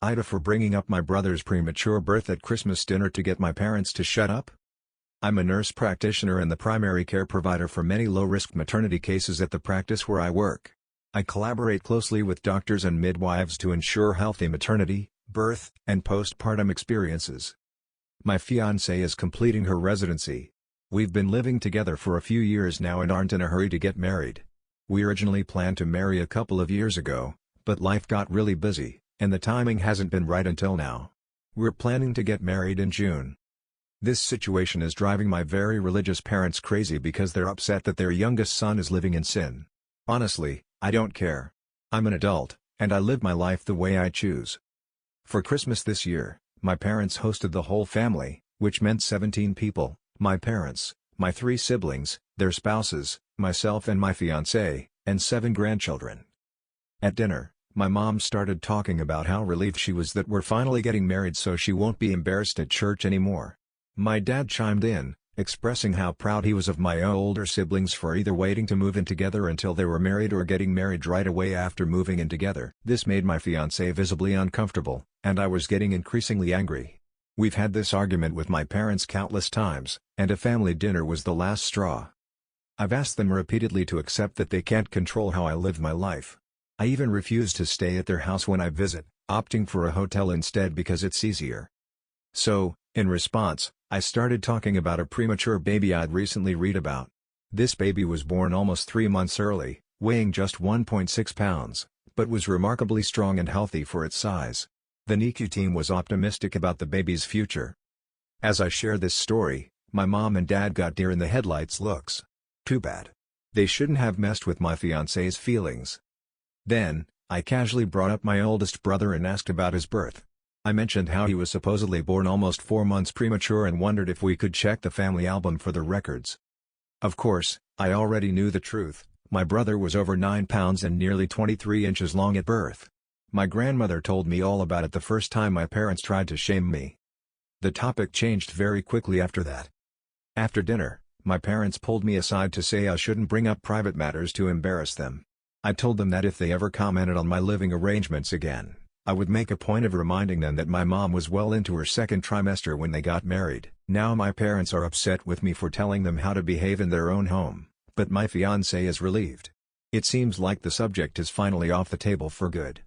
AITA for bringing up my brother's premature birth at Christmas dinner to get my parents to shut up? I'm a nurse practitioner and the primary care provider for many low-risk maternity cases at the practice where I work. I collaborate closely with doctors and midwives to ensure healthy maternity, birth, and postpartum experiences. My fiancée is completing her residency. We've been living together for a few years now and aren't in a hurry to get married. We originally planned to marry a couple of years ago, but life got really busy, and the timing hasn't been right until now. We're planning to get married in June. This situation is driving my very religious parents crazy because they're upset that their youngest son is living in sin. Honestly, I don't care. I'm an adult, and I live my life the way I choose. For Christmas this year, my parents hosted the whole family, which meant 17 people, my parents, my 3 siblings, their spouses, myself and my fiancée, and 7 grandchildren. At dinner, my mom started talking about how relieved she was that we're finally getting married so she won't be embarrassed at church anymore. My dad chimed in, expressing how proud he was of my older siblings for either waiting to move in together until they were married or getting married right away after moving in together. This made my fiancée visibly uncomfortable, and I was getting increasingly angry. We've had this argument with my parents countless times, and a family dinner was the last straw. I've asked them repeatedly to accept that they can't control how I live my life. I even refuse to stay at their house when I visit, opting for a hotel instead because it's easier. So, in response, I started talking about a premature baby I'd recently read about. This baby was born almost 3 months early, weighing just 1.6 pounds, but was remarkably strong and healthy for its size. The NICU team was optimistic about the baby's future. As I share this story, my mom and dad got deer in the headlights looks. Too bad. They shouldn't have messed with my fiancé's feelings. Then, I casually brought up my oldest brother and asked about his birth. I mentioned how he was supposedly born almost 4 months premature and wondered if we could check the family album for the records. Of course, I already knew the truth. My brother was over 9 pounds and nearly 23 inches long at birth. My grandmother told me all about it the first time my parents tried to shame me. The topic changed very quickly after that. After dinner, my parents pulled me aside to say I shouldn't bring up private matters to embarrass them. I told them that if they ever commented on my living arrangements again, I would make a point of reminding them that my mom was well into her 2nd trimester when they got married. Now my parents are upset with me for telling them how to behave in their own home, but my fiancée is relieved. It seems like the subject is finally off the table for good.